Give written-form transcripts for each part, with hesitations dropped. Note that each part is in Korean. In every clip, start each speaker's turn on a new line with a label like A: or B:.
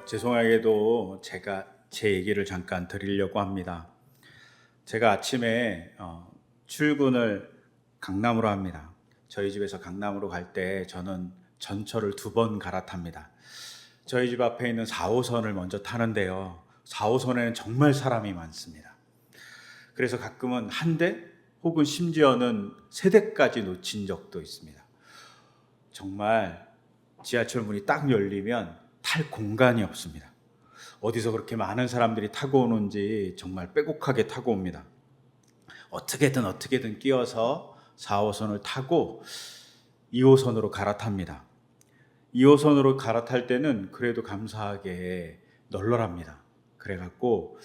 A: 죄송하게도 제가 제 얘기를 잠깐 드리려고 합니다. 제가 아침에 출근을 강남으로 합니다. 저희 집에서 강남으로 갈 때 저는 전철을 2번 갈아탑니다. 저희 집 앞에 있는 4호선을 먼저 타는데요. 4호선에는 정말 사람이 많습니다. 그래서 가끔은 한 대 혹은 심지어는 3대까지 놓친 적도 있습니다. 정말 지하철 문이 딱 열리면 탈 공간이 없습니다. 어디서 그렇게 많은 사람들이 타고 오는지 정말 빼곡하게 타고 옵니다. 어떻게든 끼어서 4호선을 타고 2호선으로 갈아탑니다. 2호선으로 갈아탈 때는 그래도 감사하게 널널합니다. 그래갖고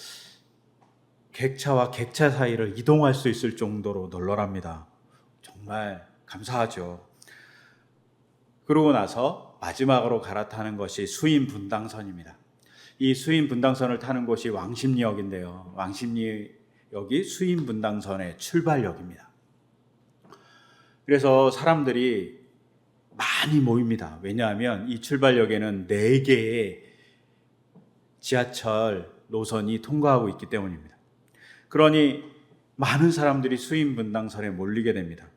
A: 객차와 객차 사이를 이동할 수 있을 정도로 널널합니다. 정말 감사하죠. 그러고 나서 마지막으로 갈아타는 것이 수인 분당선입니다. 이 수인 분당선을 타는 곳이 왕십리역인데요. 왕십리역이 수인 분당선의 출발역입니다. 그래서 사람들이 많이 모입니다. 왜냐하면 이 출발역에는 4개의 지하철 노선이 통과하고 있기 때문입니다. 그러니 많은 사람들이 수인 분당선에 몰리게 됩니다.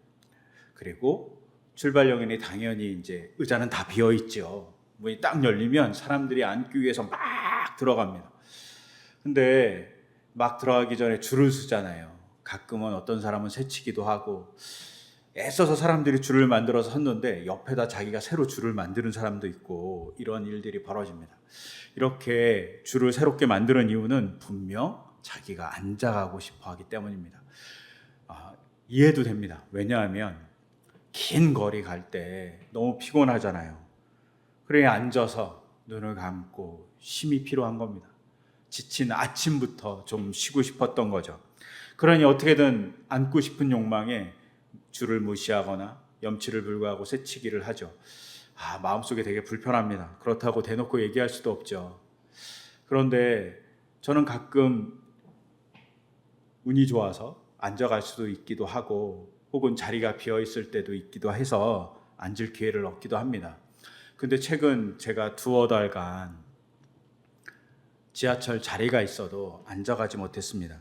A: 그리고 출발역에는 당연히 이제 의자는 다 비어 있죠. 문이 딱 열리면 사람들이 앉기 위해서 막 들어갑니다. 근데 막 들어가기 전에 줄을 서잖아요. 가끔은 어떤 사람은 새치기도 하고 애써서 사람들이 줄을 만들어서 섰는데 옆에다 자기가 새로 줄을 만드는 사람도 있고 이런 일들이 벌어집니다. 이렇게 줄을 새롭게 만드는 이유는 분명 자기가 앉아가고 싶어 하기 때문입니다. 이해도 됩니다. 왜냐하면 긴 거리 갈 때 너무 피곤하잖아요. 그래 앉아서 눈을 감고 쉼이 필요한 겁니다. 지친 아침부터 좀 쉬고 싶었던 거죠. 그러니 어떻게든 앉고 싶은 욕망에 줄을 무시하거나 염치를 불구하고 새치기를 하죠. 마음속에 되게 불편합니다. 그렇다고 대놓고 얘기할 수도 없죠. 그런데 저는 가끔 운이 좋아서 앉아갈 수도 있기도 하고 혹은 자리가 비어 있을 때도 있기도 해서 앉을 기회를 얻기도 합니다. 근데 최근 제가 2달간 지하철 자리가 있어도 앉아가지 못했습니다.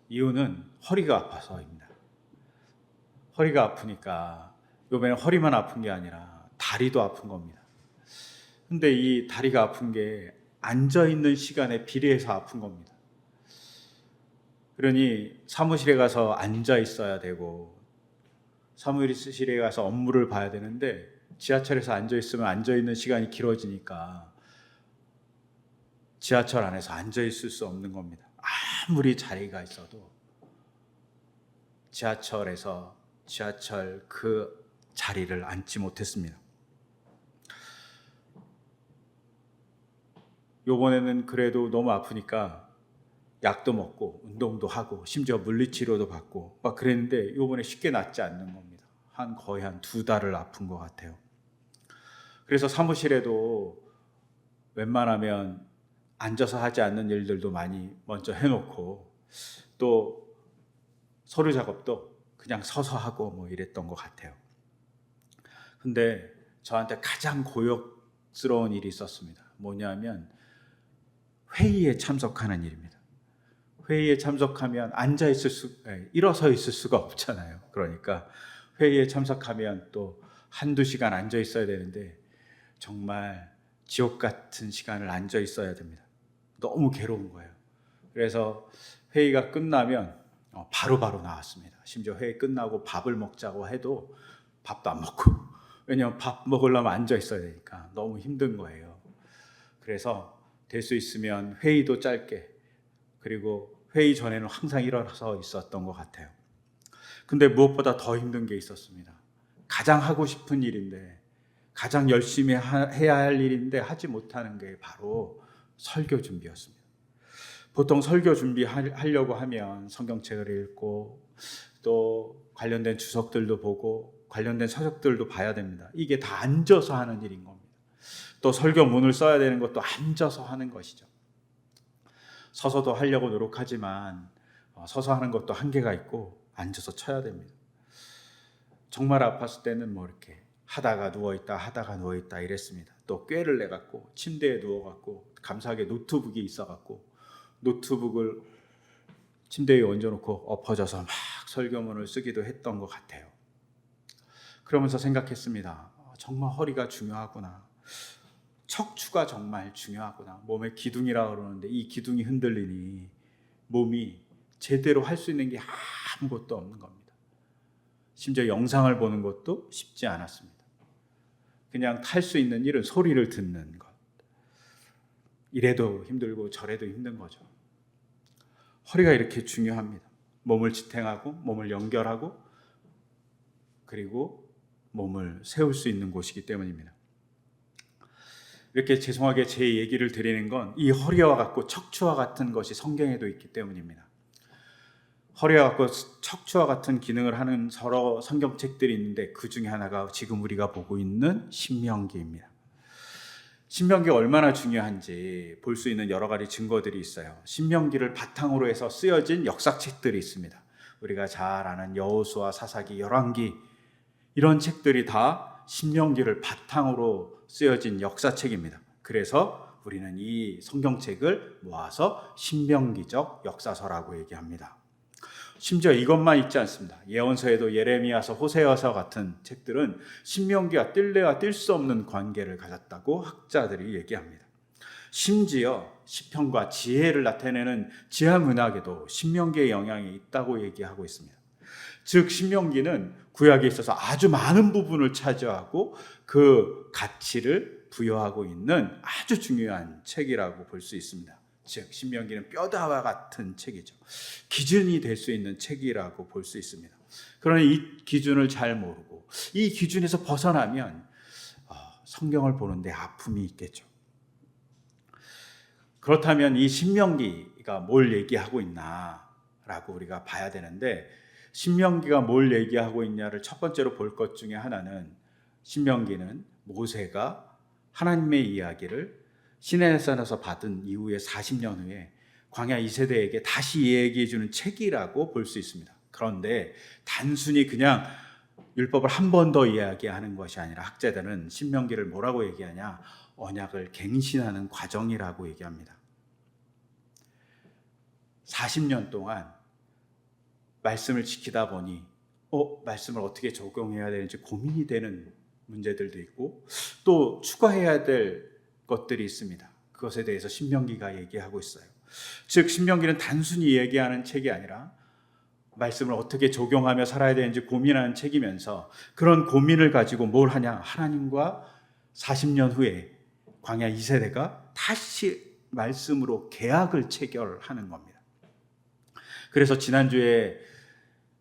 A: 이유는 허리가 아파서입니다. 허리가 아프니까 이번에 허리만 아픈 게 아니라 다리도 아픈 겁니다. 근데 이 다리가 아픈 게 앉아있는 시간에 비례해서 아픈 겁니다. 그러니 사무실에 가서 앉아 있어야 되고 사무실에 가서 업무를 봐야 되는데 지하철에서 앉아 있으면 앉아 있는 시간이 길어지니까 지하철 안에서 앉아 있을 수 없는 겁니다. 아무리 자리가 있어도 지하철 그 자리를 앉지 못했습니다. 요번에는 그래도 너무 아프니까 약도 먹고 운동도 하고 심지어 물리치료도 받고 막 그랬는데 요번에 쉽게 낫지 않는 겁니다. 거의 한 2달을 아픈 것 같아요. 그래서 사무실에도 웬만하면 앉아서 하지 않는 일들도 많이 먼저 해놓고 또 서류 작업도 그냥 서서 하고 뭐 이랬던 것 같아요. 근데 저한테 가장 고역스러운 일이 있었습니다. 뭐냐면 회의에 참석하는 일입니다. 회의에 참석하면 일어서 있을 수가 없잖아요. 그러니까 회의에 참석하면 또 1-2시간 앉아 있어야 되는데 정말 지옥 같은 시간을 앉아 있어야 됩니다. 너무 괴로운 거예요. 그래서 회의가 끝나면 바로 나왔습니다. 심지어 회의 끝나고 밥을 먹자고 해도 밥도 안 먹고 왜냐하면 밥 먹으려면 앉아 있어야 되니까 너무 힘든 거예요. 그래서 될 수 있으면 회의도 짧게 그리고 회의 전에는 항상 일어나서 있었던 것 같아요. 근데 무엇보다 더 힘든 게 있었습니다. 가장 하고 싶은 일인데 가장 열심히 해야 할 일인데 하지 못하는 게 바로 설교 준비였습니다. 보통 설교 준비하려고 하면 성경책을 읽고 또 관련된 주석들도 보고 관련된 서적들도 봐야 됩니다. 이게 다 앉아서 하는 일인 겁니다. 또 설교문을 써야 되는 것도 앉아서 하는 것이죠. 서서도 하려고 노력하지만 서서 하는 것도 한계가 있고 앉아서 쳐야 됩니다. 정말 아팠을 때는 뭐 이렇게 하다가 누워있다 이랬습니다. 또 꾀를 내갖고 침대에 누워갖고 감사하게 노트북이 있어갖고 노트북을 침대에 얹어놓고 엎어져서 막 설교문을 쓰기도 했던 것 같아요. 그러면서 생각했습니다. 정말 허리가 중요하구나. 척추가 정말 중요하구나. 몸의 기둥이라고 그러는데 이 기둥이 흔들리니 몸이 제대로 할 수 있는 게 아무것도 없는 겁니다. 심지어 영상을 보는 것도 쉽지 않았습니다. 그냥 탈 수 있는 일은 소리를 듣는 것. 이래도 힘들고 저래도 힘든 거죠. 허리가 이렇게 중요합니다. 몸을 지탱하고 몸을 연결하고 그리고 몸을 세울 수 있는 곳이기 때문입니다. 이렇게 죄송하게 제 얘기를 드리는 건 이 허리와 같고 척추와 같은 것이 성경에도 있기 때문입니다. 허리와 같고 척추와 같은 기능을 하는 서로 성경책들이 있는데 그 중에 하나가 지금 우리가 보고 있는 신명기입니다. 신명기가 얼마나 중요한지 볼 수 있는 여러 가지 증거들이 있어요. 신명기를 바탕으로 해서 쓰여진 역사책들이 있습니다. 우리가 잘 아는 여호수아, 사사기, 열왕기 이런 책들이 다 신명기를 바탕으로 쓰여진 역사책입니다. 그래서 우리는 이 성경책을 모아서 신명기적 역사서라고 얘기합니다. 심지어 이것만 있지 않습니다. 예언서에도 예레미야서, 호세아서 같은 책들은 신명기와 뗄래야 뗄 수 없는 관계를 가졌다고 학자들이 얘기합니다. 심지어 시편과 지혜를 나타내는 지하문학에도 신명기의 영향이 있다고 얘기하고 있습니다. 즉 신명기는 구약에 있어서 아주 많은 부분을 차지하고 그 가치를 부여하고 있는 아주 중요한 책이라고 볼 수 있습니다. 즉 신명기는 뼈다와 같은 책이죠. 기준이 될 수 있는 책이라고 볼 수 있습니다. 그러나 이 기준을 잘 모르고 이 기준에서 벗어나면 성경을 보는데 아픔이 있겠죠. 그렇다면 이 신명기가 뭘 얘기하고 있나라고 우리가 봐야 되는데 신명기가 뭘 얘기하고 있냐를 첫 번째로 볼 것 중에 하나는 신명기는 모세가 하나님의 이야기를 시내산에서 받은 이후에 40년 후에 광야 2세대에게 다시 얘기해 주는 책이라고 볼 수 있습니다. 그런데 단순히 그냥 율법을 한 번 더 이야기하는 것이 아니라 학자들은 신명기를 뭐라고 얘기하냐? 언약을 갱신하는 과정이라고 얘기합니다. 40년 동안 말씀을 지키다 보니 말씀을 어떻게 적용해야 되는지 고민이 되는 문제들도 있고 또 추가해야 될 것들이 있습니다. 그것에 대해서 신명기가 얘기하고 있어요. 즉 신명기는 단순히 얘기하는 책이 아니라 말씀을 어떻게 적용하며 살아야 되는지 고민하는 책이면서 그런 고민을 가지고 뭘 하냐? 하나님과 40년 후에 광야 2세대가 다시 말씀으로 계약을 체결하는 겁니다. 그래서 지난주에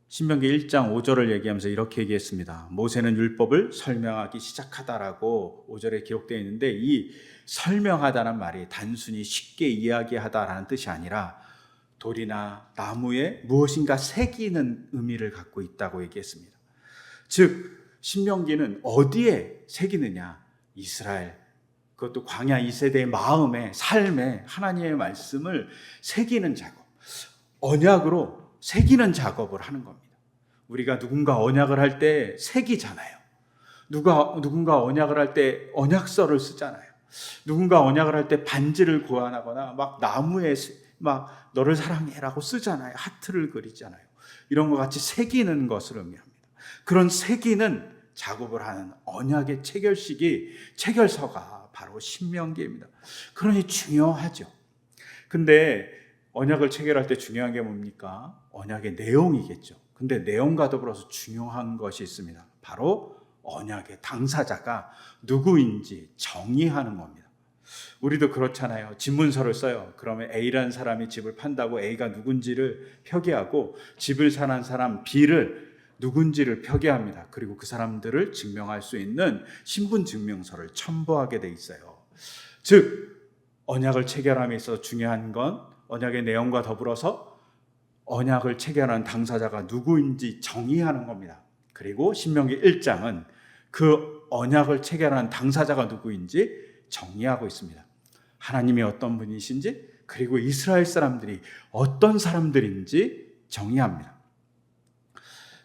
A: 신명기 1장 5절을 얘기하면서 이렇게 얘기했습니다. 모세는 율법을 설명하기 시작하다라고 5절에 기록되어 있는데 이 설명하다는 말이 단순히 쉽게 이야기하다라는 뜻이 아니라 돌이나 나무에 무엇인가 새기는 의미를 갖고 있다고 얘기했습니다. 즉 신명기는 어디에 새기느냐? 이스라엘, 그것도 광야 2세대의 마음에, 삶에 하나님의 말씀을 새기는 작업, 언약으로 새기는 작업을 하는 겁니다. 우리가 누군가 언약을 할 때 새기잖아요. 누군가 언약을 할 때 언약서를 쓰잖아요. 누군가 언약을 할 때 반지를 고안하거나 막 나무에 막 너를 사랑해라고 쓰잖아요. 하트를 그리잖아요. 이런 것 같이 새기는 것을 의미합니다. 그런 새기는 작업을 하는 언약의 체결서가 바로 신명기입니다. 그러니 중요하죠. 근데 언약을 체결할 때 중요한 게 뭡니까? 언약의 내용이겠죠. 근데 내용과 더불어서 중요한 것이 있습니다. 바로 언약의 당사자가 누구인지 정의하는 겁니다. 우리도 그렇잖아요. 집문서를 써요. 그러면 A라는 사람이 집을 판다고 A가 누군지를 표기하고 집을 사는 사람 B를 누군지를 표기합니다. 그리고 그 사람들을 증명할 수 있는 신분증명서를 첨부하게 돼 있어요. 즉 언약을 체결함에 있어서 중요한 건 언약의 내용과 더불어서 언약을 체결하는 당사자가 누구인지 정의하는 겁니다. 그리고 신명기 1장은 그 언약을 체결하는 당사자가 누구인지 정의하고 있습니다. 하나님이 어떤 분이신지 그리고 이스라엘 사람들이 어떤 사람들인지 정의합니다.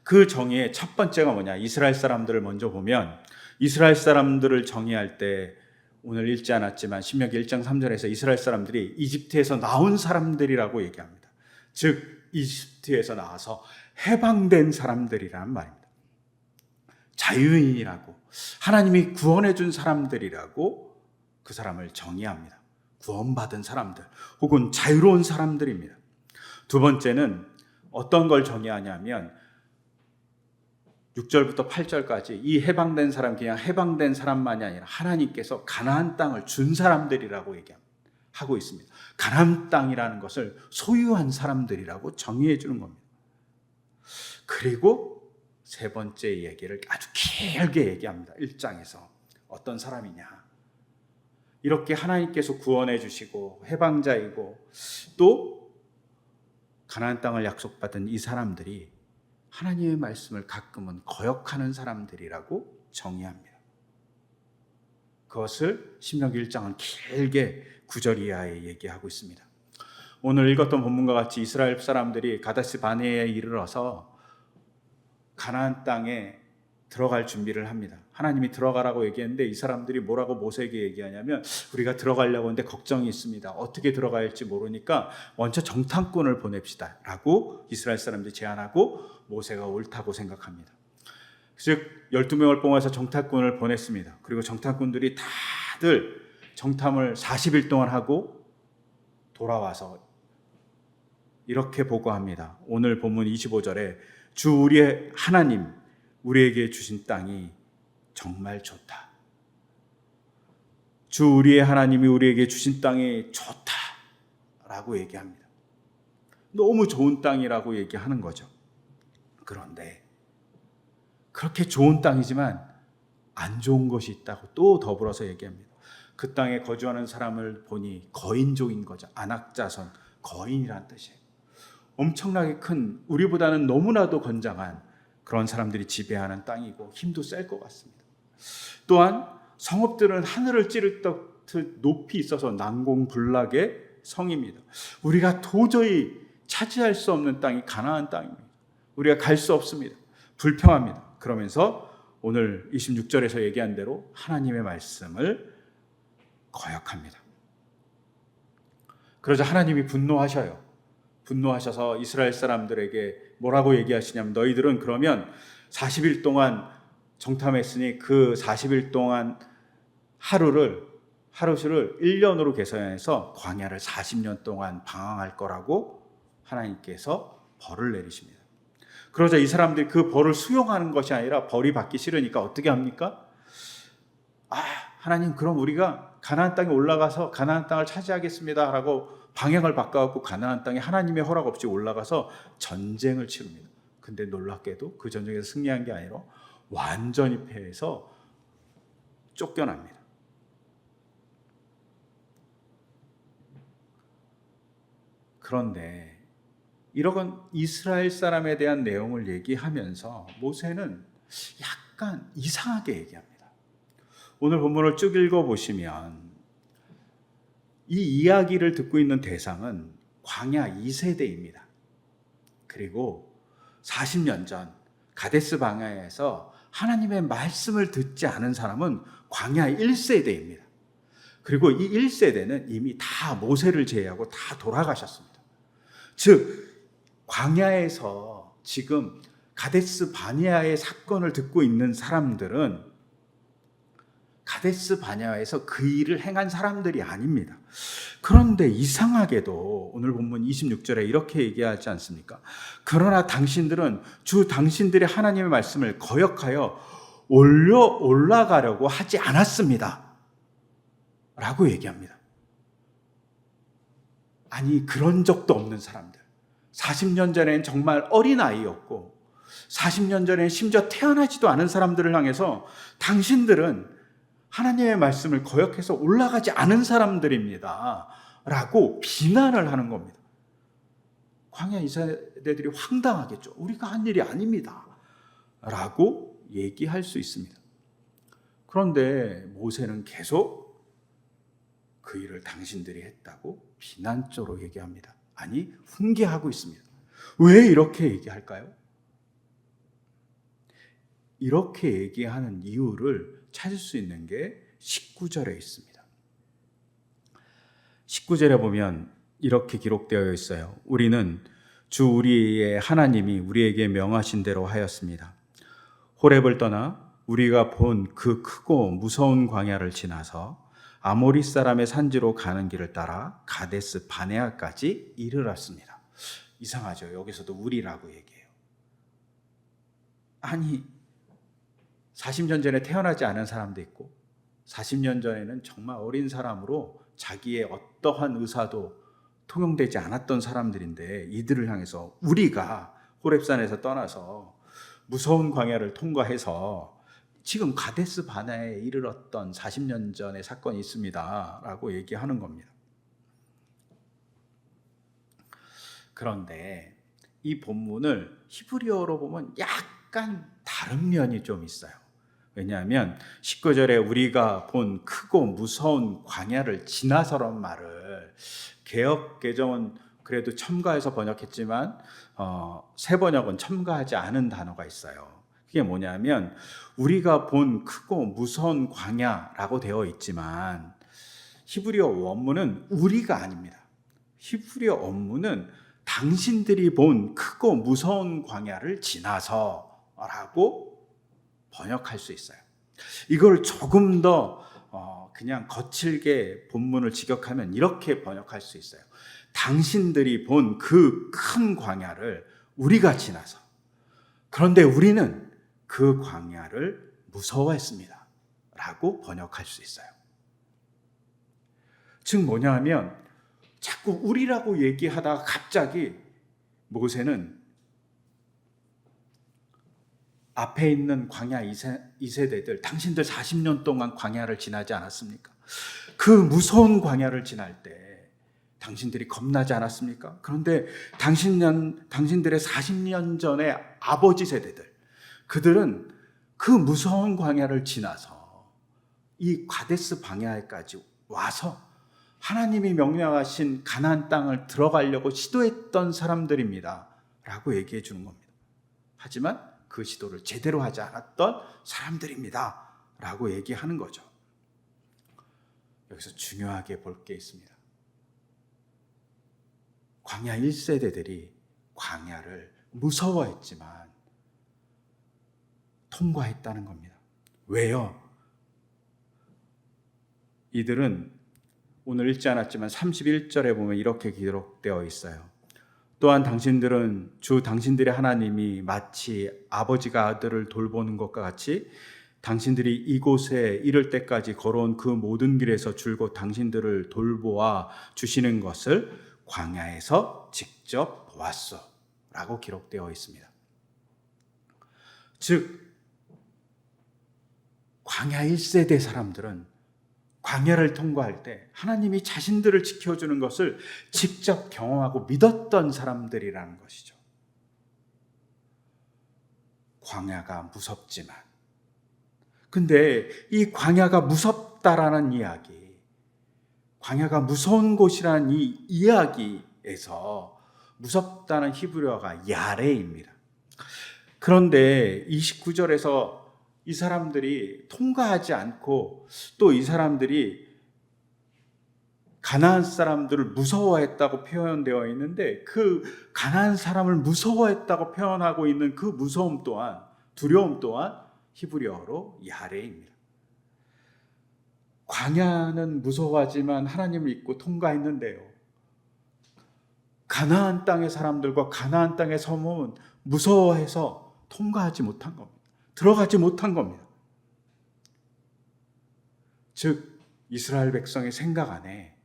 A: 그 정의의 첫 번째가 뭐냐? 이스라엘 사람들을 먼저 보면 이스라엘 사람들을 정의할 때 오늘 읽지 않았지만 신명기 1장 3절에서 이스라엘 사람들이 이집트에서 나온 사람들이라고 얘기합니다. 즉 이집트에서 나와서 해방된 사람들이란 말입니다. 자유인이라고, 하나님이 구원해 준 사람들이라고 그 사람을 정의합니다. 구원받은 사람들 혹은 자유로운 사람들입니다. 두 번째는 어떤 걸 정의하냐면 6절부터 8절까지 이 해방된 사람, 그냥 해방된 사람만이 아니라 하나님께서 가나안 땅을 준 사람들이라고 얘기하고 있습니다. 가나안 땅이라는 것을 소유한 사람들이라고 정의해 주는 겁니다. 그리고 세 번째 얘기를 아주 길게 얘기합니다. 1장에서 어떤 사람이냐, 이렇게 하나님께서 구원해 주시고 해방자이고 또 가나안 땅을 약속받은 이 사람들이 하나님의 말씀을 가끔은 거역하는 사람들이라고 정의합니다. 그것을 신명기 1장은 길게 9절 이하에 얘기하고 있습니다. 오늘 읽었던 본문과 같이 이스라엘 사람들이 가데스 바네아에 이르러서 가나안 땅에 들어갈 준비를 합니다. 하나님이 들어가라고 얘기했는데 이 사람들이 뭐라고 모세에게 얘기하냐면 우리가 들어가려고 하는데 걱정이 있습니다. 어떻게 들어가야 할지 모르니까 먼저 정탐꾼을 보냅시다 라고 이스라엘 사람들이 제안하고 모세가 옳다고 생각합니다. 즉 12명을 뽑아서 정탐꾼을 보냈습니다. 그리고 정탐꾼들이 다들 정탐을 40일 동안 하고 돌아와서 이렇게 보고합니다. 오늘 본문 25절에 주 우리의 하나님 우리에게 주신 땅이 정말 좋다. 주 우리의 하나님이 우리에게 주신 땅이 좋다라고 얘기합니다. 너무 좋은 땅이라고 얘기하는 거죠. 그런데 그렇게 좋은 땅이지만 안 좋은 것이 있다고 또 더불어서 얘기합니다. 그 땅에 거주하는 사람을 보니 거인족인 거죠. 안악자손, 거인이란 뜻이에요. 엄청나게 큰, 우리보다는 너무나도 건장한 그런 사람들이 지배하는 땅이고 힘도 셀 것 같습니다. 또한 성읍들은 하늘을 찌를 듯 높이 있어서 난공불락의 성입니다. 우리가 도저히 차지할 수 없는 땅이 가나안 땅입니다. 우리가 갈 수 없습니다. 불평합니다. 그러면서 오늘 26절에서 얘기한 대로 하나님의 말씀을 거역합니다. 그러자 하나님이 분노하셔요. 분노하셔서 이스라엘 사람들에게 뭐라고 얘기하시냐면 너희들은 그러면 40일 동안 정탐했으니 그 40일 동안 하루수를 1년으로 계산해서 광야를 40년 동안 방황할 거라고 하나님께서 벌을 내리십니다. 그러자 이 사람들이 그 벌을 수용하는 것이 아니라 벌이 받기 싫으니까 어떻게 합니까? 하나님 그럼 우리가 가나안 땅에 올라가서 가나안 땅을 차지하겠습니다 라고 방향을 바꿔갖고 가나안 땅에 하나님의 허락 없이 올라가서 전쟁을 치릅니다. 근데 놀랍게도 그 전쟁에서 승리한 게 아니라 완전히 패해서 쫓겨납니다. 그런데 이런 이스라엘 사람에 대한 내용을 얘기하면서 모세는 약간 이상하게 얘기합니다. 오늘 본문을 쭉 읽어보시면 이 이야기를 듣고 있는 대상은 광야 2세대입니다. 그리고 40년 전 가데스 바네아에서 하나님의 말씀을 듣지 않은 사람은 광야 1세대입니다. 그리고 이 1세대는 이미 다 모세를 제외하고 다 돌아가셨습니다. 즉 광야에서 지금 가데스 바네아의 사건을 듣고 있는 사람들은 가데스 바네아에서 그 일을 행한 사람들이 아닙니다. 그런데 이상하게도 오늘 본문 26절에 이렇게 얘기하지 않습니까? 그러나 당신들은 주 당신들의 하나님의 말씀을 거역하여 올라가려고 하지 않았습니다. 라고 얘기합니다. 아니 그런 적도 없는 사람들, 40년 전엔 정말 어린아이였고 40년 전엔 심지어 태어나지도 않은 사람들을 향해서 당신들은 하나님의 말씀을 거역해서 올라가지 않은 사람들입니다 라고 비난을 하는 겁니다. 광야 2세대들이 황당하겠죠. 우리가 한 일이 아닙니다 라고 얘기할 수 있습니다. 그런데 모세는 계속 그 일을 당신들이 했다고 비난적으로 얘기합니다. 아니 훈계하고 있습니다. 왜 이렇게 얘기할까요? 이렇게 얘기하는 이유를 찾을 수 있는 게 19절에 있습니다. 19절에 보면 이렇게 기록되어 있어요. 우리는 주 우리의 하나님이 우리에게 명하신 대로 하였습니다. 호렙을 떠나 우리가 본 그 크고 무서운 광야를 지나서 아모리 사람의 산지로 가는 길을 따라 가데스 바네아까지 이르렀습니다. 이상하죠. 여기서도 우리라고 얘기해요. 아니 40년 전에 태어나지 않은 사람도 있고 40년 전에는 정말 어린 사람으로 자기의 어떠한 의사도 통용되지 않았던 사람들인데 이들을 향해서 우리가 호렙산에서 떠나서 무서운 광야를 통과해서 지금 가데스 바네아에 이르렀던 40년 전의 사건이 있습니다 라고 얘기하는 겁니다. 그런데 이 본문을 히브리어로 보면 약간 다른 면이 좀 있어요. 왜냐하면 19절에 우리가 본 크고 무서운 광야를 지나서란 말을 개역 개정은 그래도 첨가해서 번역했지만 새 번역은 첨가하지 않은 단어가 있어요. 그게 뭐냐면 우리가 본 크고 무서운 광야라고 되어 있지만 히브리어 원문은 우리가 아닙니다. 히브리어 원문은 당신들이 본 크고 무서운 광야를 지나서라고 번역할 수 있어요. 이걸 조금 더 그냥 거칠게 본문을 직역하면 이렇게 번역할 수 있어요. 당신들이 본 그 큰 광야를 우리가 지나서, 그런데 우리는 그 광야를 무서워했습니다 라고 번역할 수 있어요. 즉 뭐냐면 자꾸 우리라고 얘기하다가 갑자기 모세는 앞에 있는 광야 2세대들, 당신들 40년 동안 광야를 지나지 않았습니까? 그 무서운 광야를 지날 때 당신들이 겁나지 않았습니까? 그런데 당신들의 40년 전의 아버지 세대들, 그들은 그 무서운 광야를 지나서 이 가데스 바네아까지 와서 하나님이 명령하신 가나안 땅을 들어가려고 시도했던 사람들입니다 라고 얘기해 주는 겁니다. 하지만 그 시도를 제대로 하지 않았던 사람들입니다 라고 얘기하는 거죠. 여기서 중요하게 볼 게 있습니다. 광야 1세대들이 광야를 무서워했지만 통과했다는 겁니다. 왜요? 이들은 오늘 읽지 않았지만 31절에 보면 이렇게 기록되어 있어요. 또한 당신들은 주 당신들의 하나님이 마치 아버지가 아들을 돌보는 것과 같이 당신들이 이곳에 이를 때까지 걸어온 그 모든 길에서 줄곧 당신들을 돌보아 주시는 것을 광야에서 직접 보았소 라고 기록되어 있습니다. 즉 광야 1세대 사람들은 광야를 통과할 때 하나님이 자신들을 지켜주는 것을 직접 경험하고 믿었던 사람들이라는 것이죠. 광야가 무섭지만, 근데 이 광야가 무섭다라는 이야기, 광야가 무서운 곳이라는 이 이야기에서 무섭다는 히브리어가 야레입니다. 그런데 29절에서 이 사람들이 통과하지 않고 또 이 사람들이 가나안 사람들을 무서워했다고 표현되어 있는데 그 가나안 사람을 무서워했다고 표현하고 있는 그 무서움 또한, 두려움 또한 히브리어로 야레입니다. 광야는 무서워하지만 하나님을 믿고 통과했는데요, 가나안 땅의 사람들과 가나안 땅의 섬은 무서워해서 통과하지 못한 겁니다. 들어가지 못한 겁니다. 즉 이스라엘 백성의 생각 안에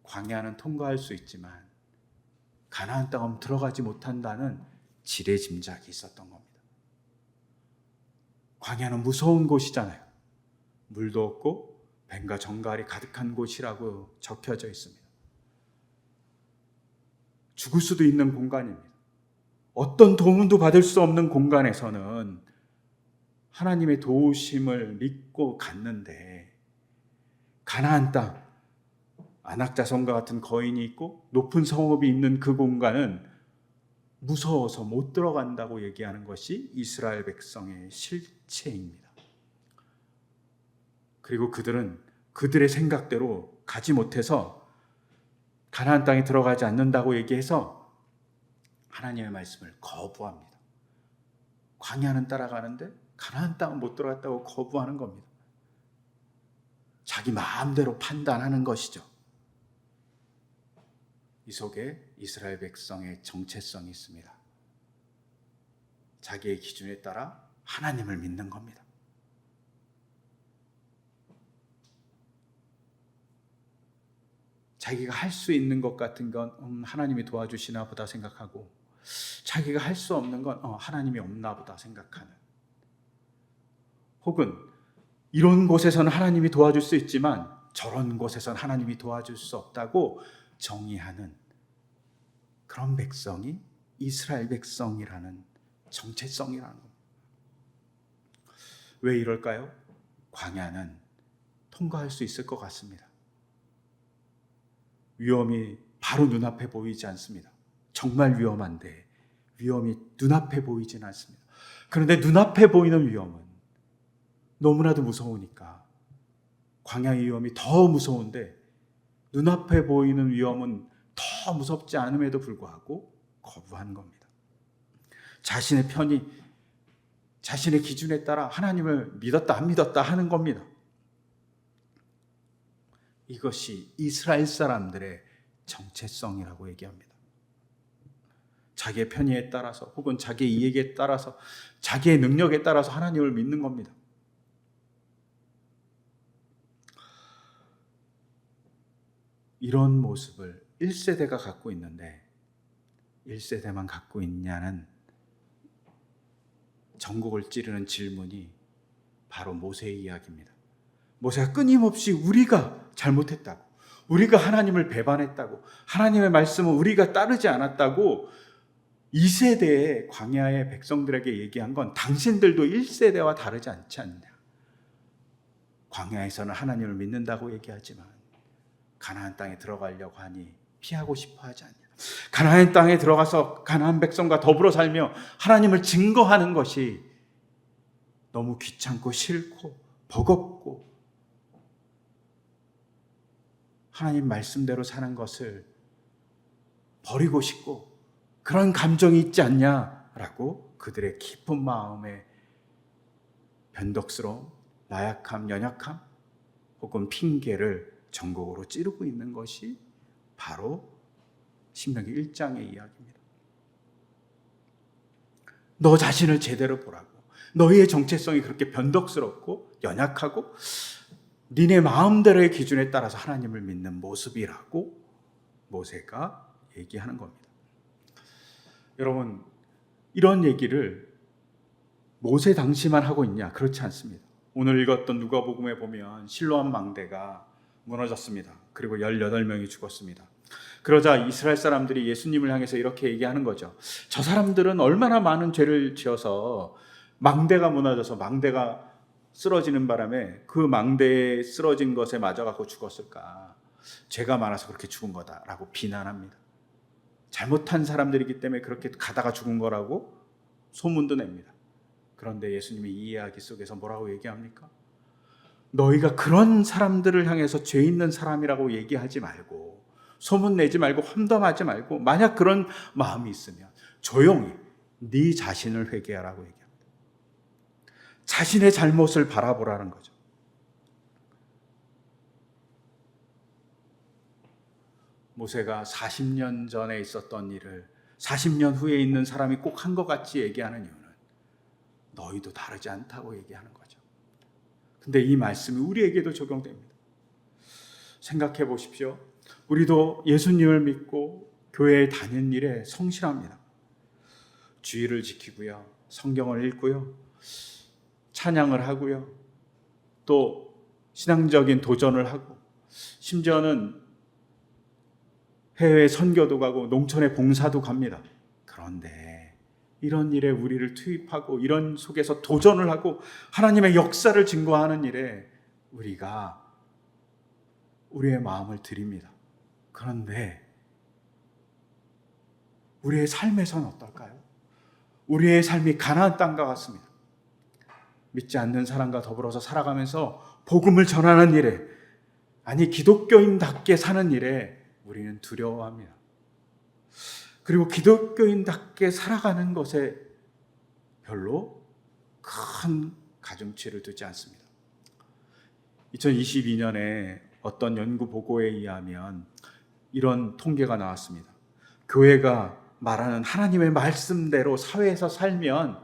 A: 광야는 통과할 수 있지만 가나안 땅은 들어가지 못한다는 지레짐작이 있었던 겁니다. 광야는 무서운 곳이잖아요. 물도 없고 뱀과 정갈이 가득한 곳이라고 적혀져 있습니다. 죽을 수도 있는 공간입니다. 어떤 도움도 받을 수 없는 공간에서는 하나님의 도우심을 믿고 갔는데 가나안 땅, 안악자성과 같은 거인이 있고 높은 성읍이 있는 그 공간은 무서워서 못 들어간다고 얘기하는 것이 이스라엘 백성의 실체입니다. 그리고 그들은 그들의 생각대로 가지 못해서 가나안 땅에 들어가지 않는다고 얘기해서 하나님의 말씀을 거부합니다. 광야는 따라가는데 가나안 땅은 못 들어갔다고 거부하는 겁니다. 자기 마음대로 판단하는 것이죠. 이 속에 이스라엘 백성의 정체성이 있습니다. 자기의 기준에 따라 하나님을 믿는 겁니다. 자기가 할 수 있는 것 같은 건 하나님이 도와주시나 보다 생각하고, 자기가 할 수 없는 건 하나님이 없나 보다 생각하는, 혹은 이런 곳에서는 하나님이 도와줄 수 있지만 저런 곳에서는 하나님이 도와줄 수 없다고 정의하는 그런 백성이 이스라엘 백성이라는 정체성이라는 겁니다. 왜 이럴까요? 광야는 통과할 수 있을 것 같습니다. 위험이 바로 눈앞에 보이지 않습니다. 정말 위험한데 위험이 눈앞에 보이진 않습니다. 그런데 눈앞에 보이는 위험은 너무나도 무서우니까 광야의 위험이 더 무서운데 눈앞에 보이는 위험은 더 무섭지 않음에도 불구하고 거부하는 겁니다. 자신의 편이, 자신의 기준에 따라 하나님을 믿었다 안 믿었다 하는 겁니다. 이것이 이스라엘 사람들의 정체성이라고 얘기합니다. 자기의 편의에 따라서 혹은 자기의 이익에 따라서 자기의 능력에 따라서 하나님을 믿는 겁니다. 이런 모습을 1세대가 갖고 있는데 1세대만 갖고 있냐는 전국을 찌르는 질문이 바로 모세의 이야기입니다. 모세가 끊임없이 우리가 잘못했다고, 우리가 하나님을 배반했다고, 하나님의 말씀을 우리가 따르지 않았다고 2세대의 광야의 백성들에게 얘기한 건 당신들도 1세대와 다르지 않지 않냐. 광야에서는 하나님을 믿는다고 얘기하지만 가나안 땅에 들어가려고 하니 피하고 싶어 하지 않냐. 가나안 땅에 들어가서 가나안 백성과 더불어 살며 하나님을 증거하는 것이 너무 귀찮고 싫고 버겁고 하나님 말씀대로 사는 것을 버리고 싶고 그런 감정이 있지 않냐라고 그들의 깊은 마음에 변덕스러움, 나약함, 연약함 혹은 핑계를 전곡으로 찌르고 있는 것이 바로 신명기 1장의 이야기입니다. 너 자신을 제대로 보라고. 너희의 정체성이 그렇게 변덕스럽고 연약하고 니네 마음대로의 기준에 따라서 하나님을 믿는 모습이라고 모세가 얘기하는 겁니다. 여러분, 이런 얘기를 모세 당시만 하고 있냐? 그렇지 않습니다. 오늘 읽었던 누가복음에 보면 실로암 망대가 무너졌습니다. 그리고 18명이 죽었습니다. 그러자 이스라엘 사람들이 예수님을 향해서 이렇게 얘기하는 거죠. 저 사람들은 얼마나 많은 죄를 지어서 망대가 무너져서 망대가 쓰러지는 바람에 그 망대에 쓰러진 것에 맞아갖고 죽었을까. 죄가 많아서 그렇게 죽은 거다라고 비난합니다. 잘못한 사람들이기 때문에 그렇게 가다가 죽은 거라고 소문도 냅니다. 그런데 예수님이 이 이야기 속에서 뭐라고 얘기합니까? 너희가 그런 사람들을 향해서 죄 있는 사람이라고 얘기하지 말고 소문내지 말고 험담하지 말고 만약 그런 마음이 있으면 조용히 네 자신을 회개하라고 얘기합니다. 자신의 잘못을 바라보라는 거죠. 모세가 40년 전에 있었던 일을 40년 후에 있는 사람이 꼭 한 것 같이 얘기하는 이유는 너희도 다르지 않다고 얘기하는 거죠. 근데 이 말씀이 우리에게도 적용됩니다. 생각해 보십시오. 우리도 예수님을 믿고 교회에 다니는 일에 성실합니다. 주의를 지키고요. 성경을 읽고요. 찬양을 하고요. 또 신앙적인 도전을 하고 심지어는 해외 선교도 가고 농촌에 봉사도 갑니다. 그런데 이런 일에 우리를 투입하고 이런 속에서 도전을 하고 하나님의 역사를 증거하는 일에 우리가 우리의 마음을 드립니다. 그런데 우리의 삶에서는 어떨까요? 우리의 삶이 가나안 땅과 같습니다. 믿지 않는 사람과 더불어서 살아가면서 복음을 전하는 일에, 아니 기독교인답게 사는 일에 우리는 두려워합니다. 그리고 기독교인답게 살아가는 것에 별로 큰 가중치를 두지 않습니다. 2022년에 어떤 연구 보고에 의하면 이런 통계가 나왔습니다. 교회가 말하는 하나님의 말씀대로 사회에서 살면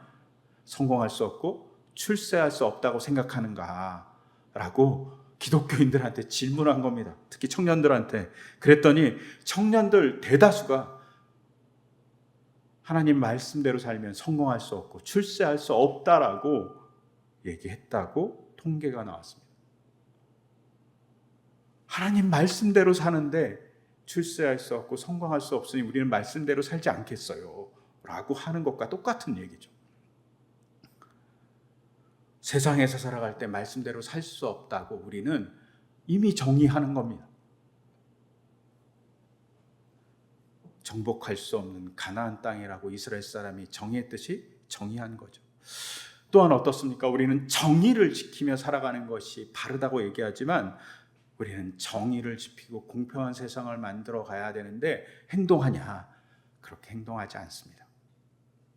A: 성공할 수 없고 출세할 수 없다고 생각하는가? 라고 기독교인들한테 질문한 겁니다. 특히 청년들한테. 그랬더니 청년들 대다수가 하나님 말씀대로 살면 성공할 수 없고 출세할 수 없다라고 얘기했다고 통계가 나왔습니다. 하나님 말씀대로 사는데 출세할 수 없고 성공할 수 없으니 우리는 말씀대로 살지 않겠어요? 라고 하는 것과 똑같은 얘기죠. 세상에서 살아갈 때 말씀대로 살 수 없다고 우리는 이미 정의하는 겁니다. 정복할 수 없는 가나안 땅이라고 이스라엘 사람이 정의했듯이 정의한 거죠. 또한 어떻습니까? 우리는 정의를 지키며 살아가는 것이 바르다고 얘기하지만 우리는 정의를 지키고 공평한 세상을 만들어 가야 되는데 행동하냐? 그렇게 행동하지 않습니다.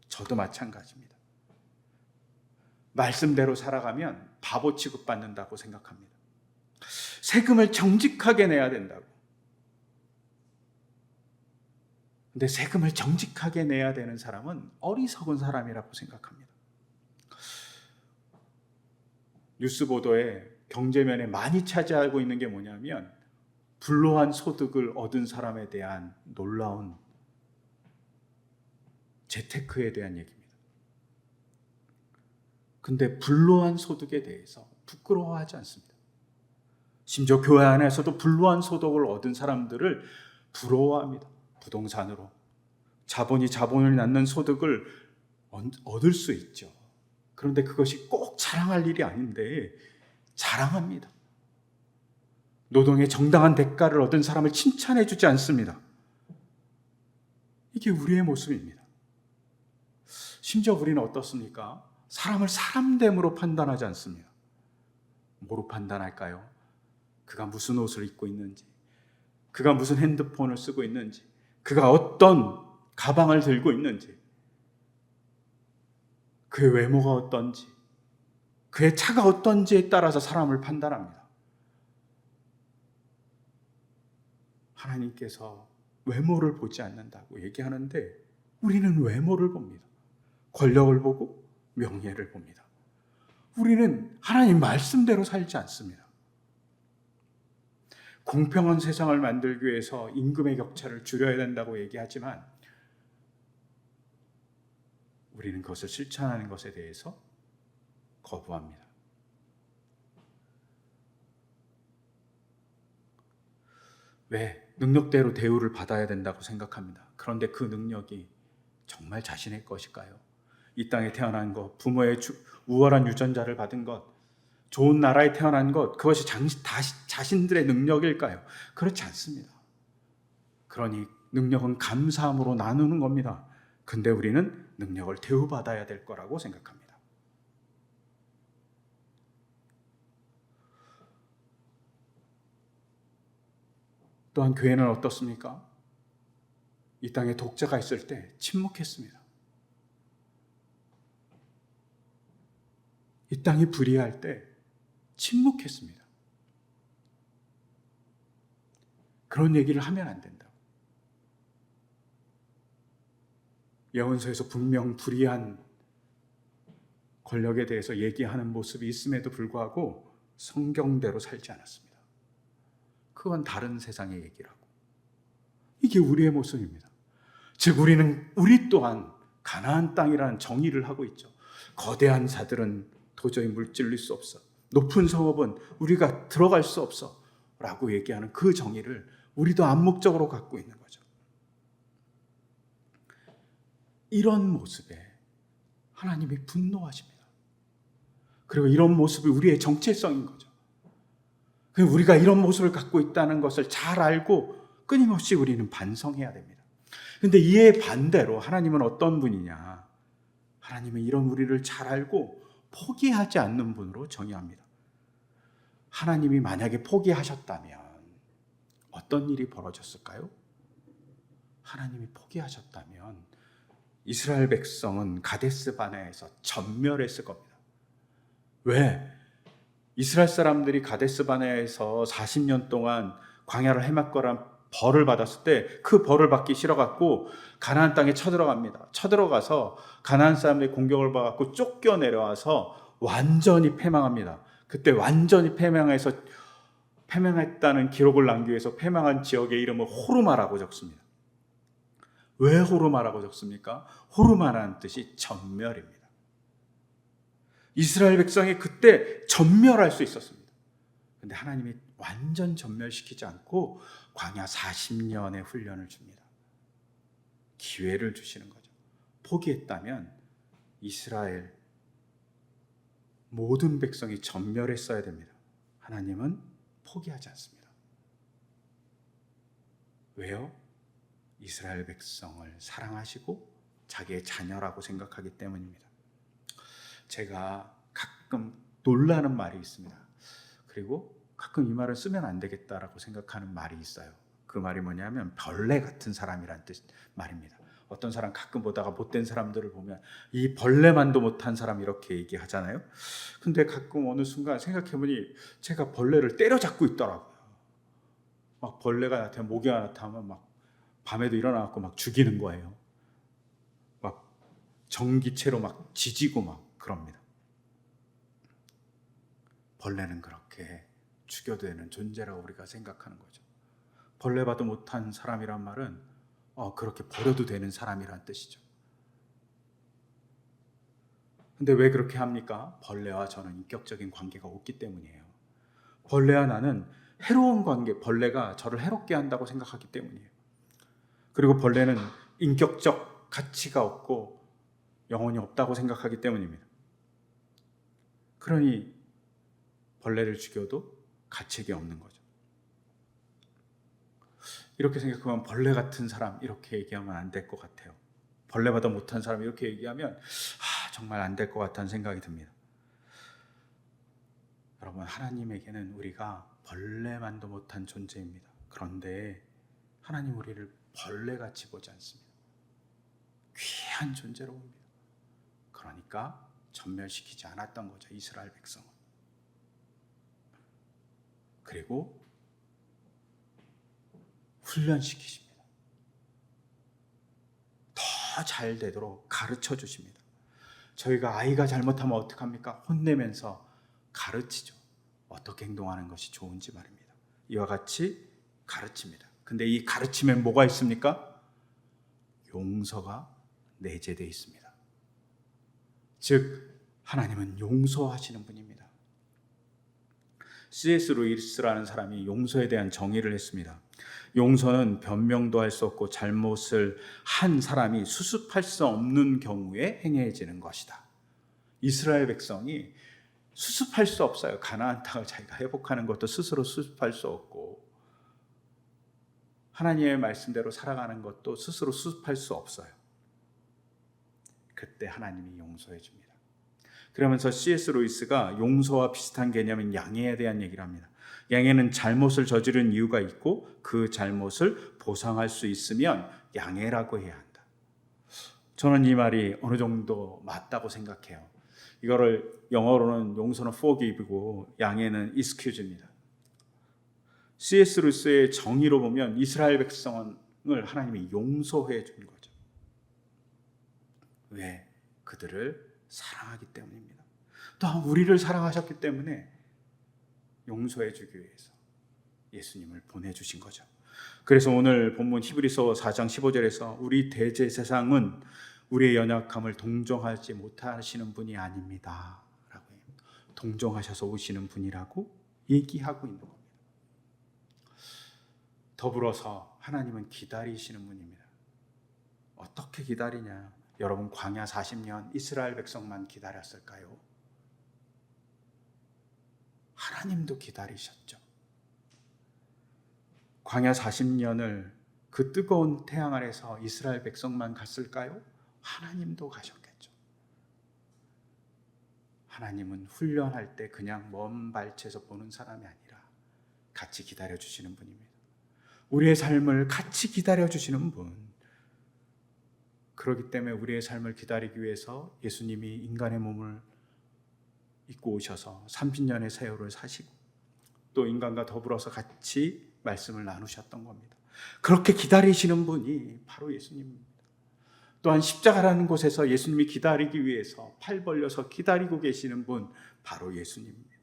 A: 저도 마찬가지입니다. 말씀대로 살아가면 바보 취급받는다고 생각합니다. 세금을 정직하게 내야 된다고. 근데 세금을 정직하게 내야 되는 사람은 어리석은 사람이라고 생각합니다. 뉴스 보도에 경제면에 많이 차지하고 있는 게 뭐냐면 불로한 소득을 얻은 사람에 대한 놀라운 재테크에 대한 얘기입니다. 근데 불로한 소득에 대해서 부끄러워하지 않습니다. 심지어 교회 안에서도 불로한 소득을 얻은 사람들을 부러워합니다. 부동산으로 자본이 낳는 소득을 얻을 수 있죠. 그런데 그것이 꼭 자랑할 일이 아닌데 자랑합니다. 노동의 정당한 대가를 얻은 사람을 칭찬해 주지 않습니다. 이게 우리의 모습입니다. 심지어 우리는 어떻습니까? 사람을 사람됨으로 판단하지 않습니다. 뭐로 판단할까요? 그가 무슨 옷을 입고 있는지, 그가 무슨 핸드폰을 쓰고 있는지, 그가 어떤 가방을 들고 있는지, 그의 외모가 어떤지, 그의 차가 어떤지에 따라서 사람을 판단합니다. 하나님께서 외모를 보지 않는다고 얘기하는데 우리는 외모를 봅니다. 권력을 보고 명예를 봅니다. 우리는 하나님 말씀대로 살지 않습니다. 공평한 세상을 만들기 위해서 임금의 격차를 줄여야 된다고 얘기하지만 우리는 그것을 실천하는 것에 대해서 거부합니다. 왜? 능력대로 대우를 받아야 된다고 생각합니다. 그런데 그 능력이 정말 자신의 것일까요? 이 땅에 태어난 것, 부모의 우월한 유전자를 받은 것, 좋은 나라에 태어난 것, 그것이 자신들의 능력일까요? 그렇지 않습니다. 그러니 능력은 감사함으로 나누는 겁니다. 근데 우리는 능력을 대우받아야 될 거라고 생각합니다. 또한 교회는 어떻습니까? 이 땅에 독자가 있을 때 침묵했습니다. 이 땅이 불의할 때 침묵했습니다. 그런 얘기를 하면 안 된다. 예언서에서 분명 불의한 권력에 대해서 얘기하는 모습이 있음에도 불구하고 성경대로 살지 않았습니다. 그건 다른 세상의 얘기라고. 이게 우리의 모습입니다. 즉 우리 또한 가나안 땅이라는 정의를 하고 있죠. 거대한 자들은 도저히 물질릴 수 없어. 높은 성읍은 우리가 들어갈 수 없어. 라고 얘기하는 그 정의를 우리도 암묵적으로 갖고 있는 거죠. 이런 모습에 하나님이 분노하십니다. 그리고 이런 모습이 우리의 정체성인 거죠. 우리가 이런 모습을 갖고 있다는 것을 잘 알고 끊임없이 우리는 반성해야 됩니다. 그런데 이에 반대로 하나님은 어떤 분이냐? 하나님은 이런 우리를 잘 알고 포기하지 않는 분으로 정의합니다. 하나님이 만약에 포기하셨다면 어떤 일이 벌어졌을까요? 하나님이 포기하셨다면 이스라엘 백성은 가데스 바네아에서 전멸했을 겁니다. 왜? 이스라엘 사람들이 가데스 바네아에서 40년 동안 광야를 헤맸거란 벌을 받았을 때 그 벌을 받기 싫어갖고 가나안 땅에 쳐들어갑니다. 쳐들어가서 가나안 사람들의 공격을 받아갖고 쫓겨 내려와서 완전히 패망합니다. 그때 완전히 패망했다는 기록을 남기기 위해서 패망한 지역의 이름을 호르마라고 적습니다. 왜 호르마라고 적습니까? 호르마라는 뜻이 전멸입니다. 이스라엘 백성이 그때 전멸할 수 있었습니다. 그런데 하나님이 완전 전멸시키지 않고 광야 40년의 훈련을 줍니다. 기회를 주시는 거죠. 포기했다면 이스라엘 모든 백성이 전멸했어야 됩니다. 하나님은 포기하지 않습니다. 왜요? 이스라엘 백성을 사랑하시고 자기의 자녀라고 생각하기 때문입니다. 제가 가끔 놀라는 말이 있습니다. 그리고 가끔 이 말을 쓰면 안 되겠다라고 생각하는 말이 있어요. 그 말이 뭐냐면 벌레 같은 사람이란 말입니다. 어떤 사람 가끔 보다가 못된 사람들을 보면 이 벌레만도 못한 사람 이렇게 얘기하잖아요. 근데 가끔 어느 순간 생각해보니 제가 벌레를 때려잡고 있더라고요. 막 벌레가 나타나면, 모기가 나타나면 막 밤에도 일어나갖고 막 죽이는 거예요. 막 전기체로 막 지지고 막 그럽니다. 벌레는 그렇게 죽여도 되는 존재라고 우리가 생각하는 거죠. 벌레봐도 못한 사람이란 말은 그렇게 버려도 되는 사람이란 뜻이죠. 근데 왜 그렇게 합니까? 벌레와 저는 인격적인 관계가 없기 때문이에요. 벌레와 나는 해로운 관계, 벌레가 저를 해롭게 한다고 생각하기 때문이에요. 그리고 벌레는 인격적 가치가 없고 영혼이 없다고 생각하기 때문입니다. 그러니 벌레를 죽여도 가책이 없는 거죠. 이렇게 생각하면 벌레 같은 사람 이렇게 얘기하면 안 될 것 같아요. 벌레보다 못한 사람 이렇게 얘기하면 정말 안 될 것 같다는 생각이 듭니다. 여러분, 하나님에게는 우리가 벌레만도 못한 존재입니다. 그런데 하나님 우리를 벌레같이 보지 않습니다. 귀한 존재로 봅니다. 그러니까 전멸시키지 않았던 거죠, 이스라엘 백성은. 그리고 훈련시키십니다. 더 잘 되도록 가르쳐 주십니다. 저희가 아이가 잘못하면 어떡합니까? 혼내면서 가르치죠. 어떻게 행동하는 것이 좋은지 말입니다. 이와 같이 가르칩니다. 근데 이 가르침에 뭐가 있습니까? 용서가 내재되어 있습니다. 즉 하나님은 용서하시는 분입니다. C.S. 루이스라는 사람이 용서에 대한 정의를 했습니다. 용서는 변명도 할 수 없고 잘못을 한 사람이 수습할 수 없는 경우에 행해지는 것이다. 이스라엘 백성이 수습할 수 없어요. 가나안 땅을 자기가 회복하는 것도 스스로 수습할 수 없고 하나님의 말씀대로 살아가는 것도 스스로 수습할 수 없어요. 그때 하나님이 용서해 줍니다. 그러면서 C.S. 루이스가 용서와 비슷한 개념인 양해에 대한 얘기를 합니다. 양해는 잘못을 저지른 이유가 있고 그 잘못을 보상할 수 있으면 양해라고 해야 한다. 저는 이 말이 어느 정도 맞다고 생각해요. 이거를 영어로는 용서는 forgive이고 양해는 excuse입니다. C.S. 루이스의 정의로 보면 이스라엘 백성을 하나님이 용서해 준 거죠. 왜? 그들을 사랑하기 때문입니다. 또한 우리를 사랑하셨기 때문에 용서해 주기 위해서 예수님을 보내주신 거죠. 그래서 오늘 본문 히브리서 4장 15절에서 우리 대제사장은 우리의 연약함을 동정하지 못하시는 분이 아닙니다 라고 해요. 동정하셔서 오시는 분이라고 얘기하고 있는 겁니다. 더불어서 하나님은 기다리시는 분입니다. 어떻게 기다리냐? 여러분, 광야 40년 이스라엘 백성만 기다렸을까요? 하나님도 기다리셨죠. 광야 40년을 그 뜨거운 태양 아래서 이스라엘 백성만 갔을까요? 하나님도 가셨겠죠. 하나님은 훈련할 때 그냥 먼 발치에서 보는 사람이 아니라 같이 기다려주시는 분입니다. 우리의 삶을 같이 기다려주시는 분. 그렇기 때문에 우리의 삶을 기다리기 위해서 예수님이 인간의 몸을 입고 오셔서 30년의 세월을 사시고 또 인간과 더불어서 같이 말씀을 나누셨던 겁니다. 그렇게 기다리시는 분이 바로 예수님입니다. 또한 십자가라는 곳에서 예수님이 기다리기 위해서 팔 벌려서 기다리고 계시는 분 바로 예수님입니다.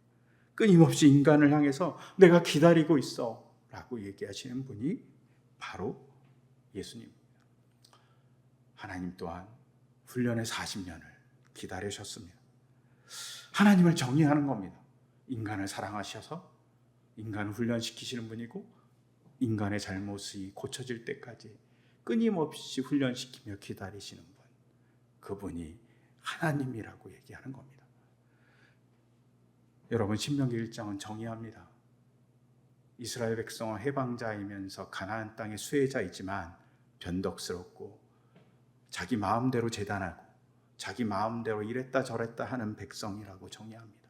A: 끊임없이 인간을 향해서 내가 기다리고 있어 라고 얘기하시는 분이 바로 예수님입니다. 하나님 또한 훈련의 40년을 기다리셨습니다. 하나님을 정의하는 겁니다. 인간을 사랑하셔서 인간을 훈련시키시는 분이고 인간의 잘못이 고쳐질 때까지 끊임없이 훈련시키며 기다리시는 분, 그분이 하나님이라고 얘기하는 겁니다. 여러분, 신명기 1장은 정의합니다. 이스라엘 백성은 해방자이면서 가나안 땅의 수혜자이지만 변덕스럽고 자기 마음대로 재단하고 자기 마음대로 이랬다 저랬다 하는 백성이라고 정의합니다.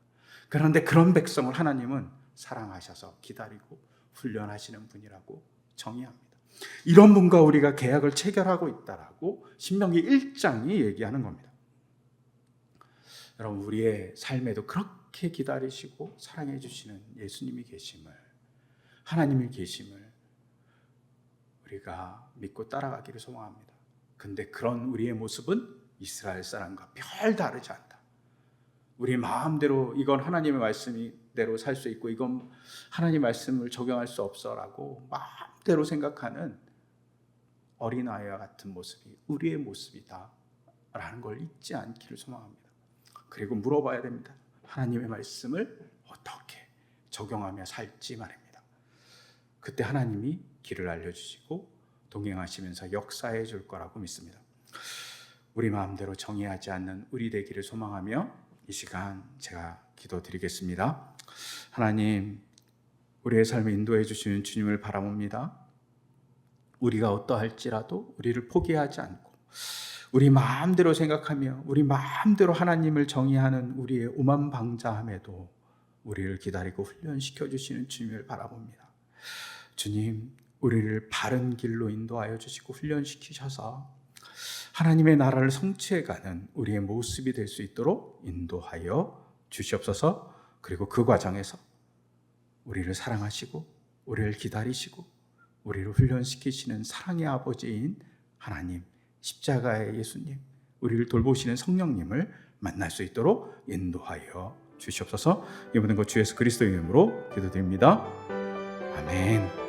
A: 그런데 그런 백성을 하나님은 사랑하셔서 기다리고 훈련하시는 분이라고 정의합니다. 이런 분과 우리가 계약을 체결하고 있다라고 신명기 1장이 얘기하는 겁니다. 여러분, 우리의 삶에도 그렇게 기다리시고 사랑해 주시는 예수님이 계심을, 하나님이 계심을 우리가 믿고 따라가기를 소망합니다. 근데 그런 우리의 모습은 이스라엘 사람과 별 다르지 않다. 우리 마음대로 이건 하나님의 말씀대로 살 수 있고 이건 하나님 말씀을 적용할 수 없어라고 마음대로 생각하는 어린아이와 같은 모습이 우리의 모습이다라는 걸 잊지 않기를 소망합니다. 그리고 물어봐야 됩니다. 하나님의 말씀을 어떻게 적용하며 살지 말입니다. 그때 하나님이 길을 알려주시고 동행하시면서 역사해 줄 거라고 믿습니다. 우리 마음대로 정의하지 않는 우리 되기를 소망하며 이 시간 제가 기도드리겠습니다. 하나님, 우리의 삶을 인도해 주시는 주님을 바라봅니다. 우리가 어떠할지라도 우리를 포기하지 않고 우리 마음대로 생각하며 우리 마음대로 하나님을 정의하는 우리의 오만방자함에도 우리를 기다리고 훈련시켜 주시는 주님을 바라봅니다. 주님, 우리를 바른 길로 인도하여 주시고 훈련시키셔서 하나님의 나라를 성취해가는 우리의 모습이 될 수 있도록 인도하여 주시옵소서. 그리고 그 과정에서 우리를 사랑하시고 우리를 기다리시고 우리를 훈련시키시는 사랑의 아버지인 하나님, 십자가의 예수님, 우리를 돌보시는 성령님을 만날 수 있도록 인도하여 주시옵소서. 이 모든 것 주 예수 그리스도의 이름으로 기도드립니다. 아멘.